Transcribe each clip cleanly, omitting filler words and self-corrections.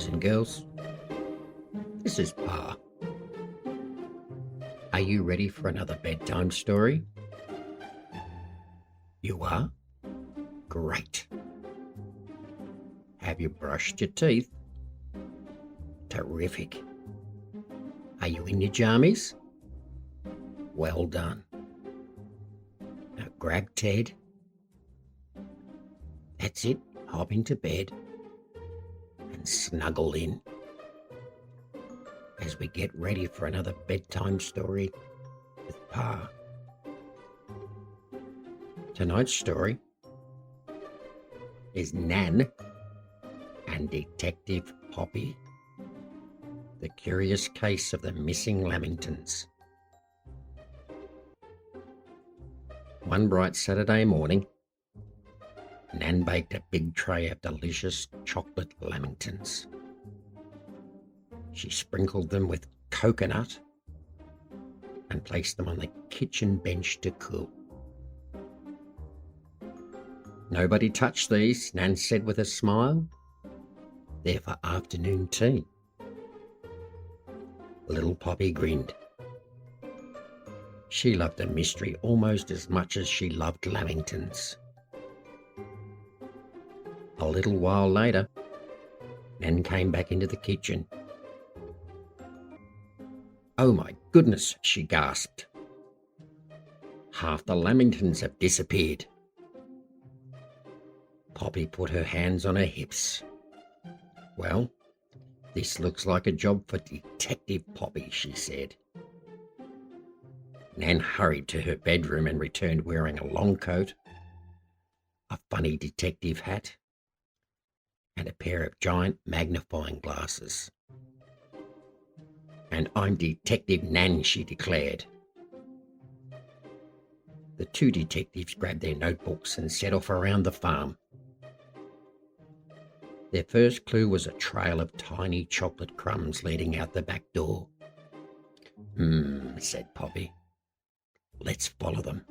boys and girls. This is Pa. Are you ready for another bedtime story? You are? Great. Have you brushed your teeth? Terrific. Are you in your jammies? Well done. Now grab Ted. That's it. Hop into bed and snuggle in as we get ready for another bedtime story with Pa. Tonight's story is Nan and Detective Poppy, the curious case of the missing Lamingtons. One bright Saturday morning, Nan baked a big tray of delicious chocolate Lamingtons. She sprinkled them with coconut and placed them on the kitchen bench to cool. "Nobody touch these," Nan said with a smile. "They're for afternoon tea." Little Poppy grinned. She loved a mystery almost as much as she loved Lamingtons. A little while later, Nan came back into the kitchen. "Oh my goodness," she gasped. "Half the Lamingtons have disappeared." Poppy put her hands on her hips. "Well, this looks like a job for Detective Poppy," she said. Nan hurried to her bedroom and returned wearing a long coat, a funny detective hat, and a pair of giant magnifying glasses. "And I'm Detective Nan," she declared. The two detectives grabbed their notebooks and set off around the farm. Their first clue was a trail of tiny chocolate crumbs leading out the back door. Said Poppy. "Let's follow them."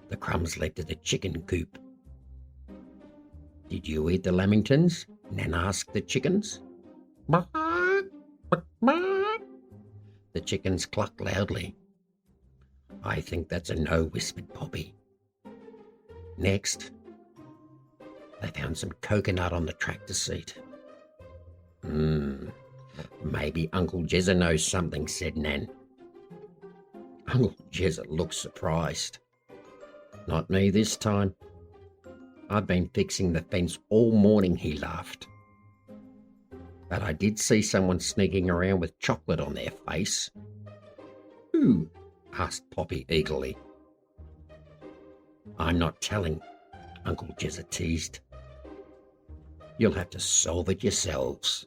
The crumbs led to the chicken coop. "Did you eat the Lamingtons?" Nan asked the chickens. "Bark, bark, bark." The chickens clucked loudly. "I think that's a no," whispered Poppy. Next, they found some coconut on the tractor seat. Maybe Uncle Jezza knows something," said Nan. Uncle Jezza looked surprised. "Not me this time. I've been fixing the fence all morning," he laughed. "But I did see someone sneaking around with chocolate on their face." "Who?" asked Poppy eagerly. "I'm not telling," Uncle Jezza teased. "You'll have to solve it yourselves."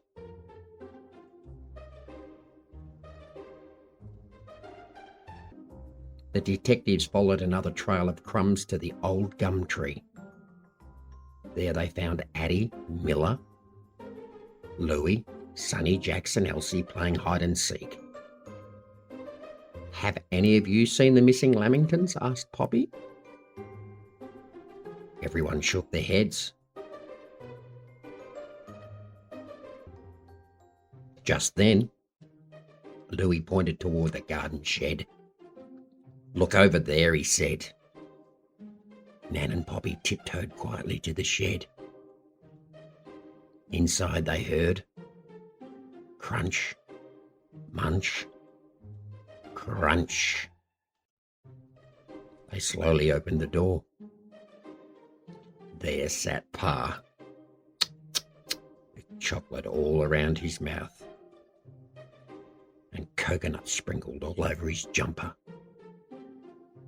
The detectives followed another trail of crumbs to the old gum tree. There they found Addi, Mila, Louis, Sonny, Jax and Elsie playing hide and seek. "Have any of you seen the missing Lamingtons?" asked Poppy. Everyone shook their heads. Just then, Louis pointed toward the garden shed. "Look over there," he said. Nan and Poppy tiptoed quietly to the shed. Inside they heard crunch, munch, crunch. They slowly opened the door. There sat Pa, with chocolate all around his mouth and coconut sprinkled all over his jumper.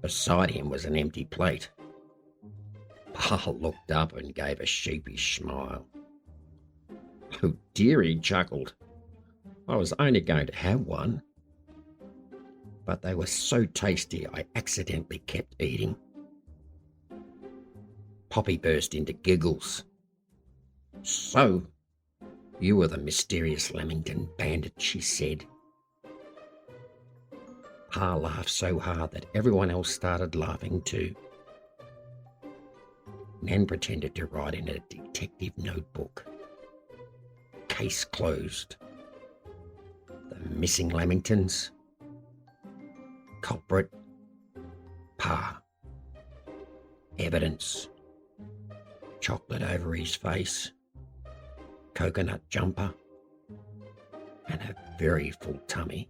Beside him was an empty plate. Pa looked up and gave a sheepish smile. "Oh dear," he chuckled. "I was only going to have one, but they were so tasty I accidentally kept eating." Poppy burst into giggles. "So, you were the mysterious Lamington bandit," she said. Pa laughed so hard that everyone else started laughing too. Nan pretended to write in a detective notebook. case closed. The missing Lamingtons. Culprit. Pa. Evidence. Chocolate over his face. Coconut jumper. And a very full tummy.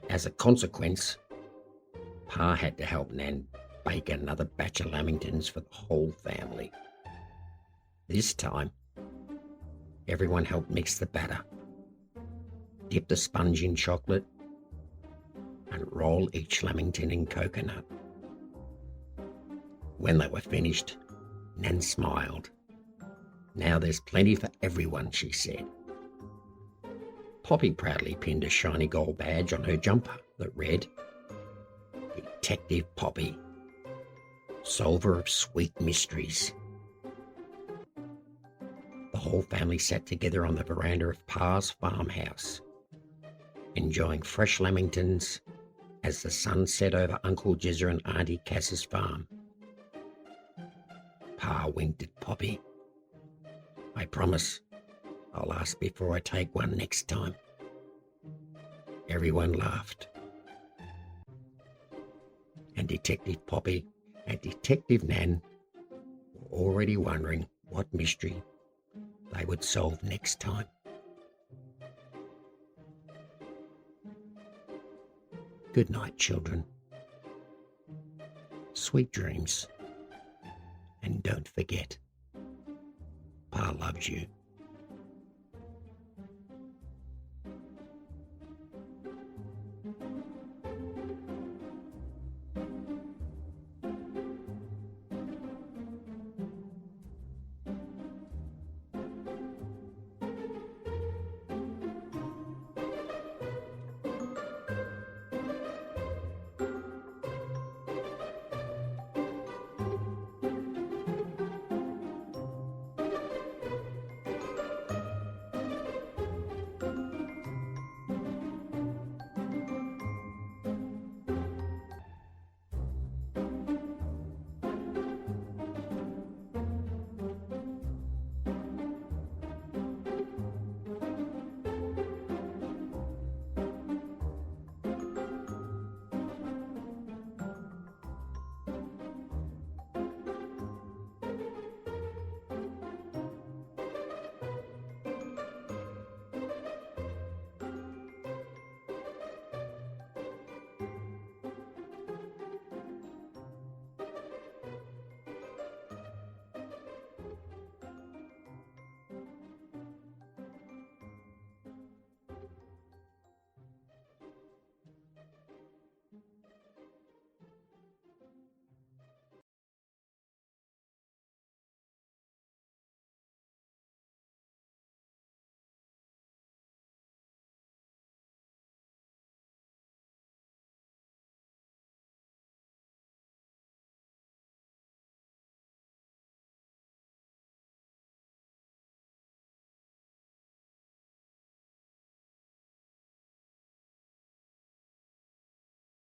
As a consequence, Pa had to help Nan bake another batch of Lamingtons for the whole family. This time, everyone helped mix the batter, dip the sponge in chocolate, and roll each Lamington in coconut. When they were finished, Nan smiled. "Now there's plenty for everyone," she said. Poppy proudly pinned a shiny gold badge on her jumper that read, "Detective Poppy, solver of sweet mysteries." The whole family sat together on the veranda of Pa's farmhouse, enjoying fresh Lamingtons as the sun set over Uncle Jezza and Auntie Cass's farm. Pa winked at Poppy. "I promise I'll ask before I take one next time." Everyone laughed. And Detective Poppy and Detective Nan were already wondering what mystery they would solve next time. Good night, children. Sweet dreams. And don't forget, Pa loves you.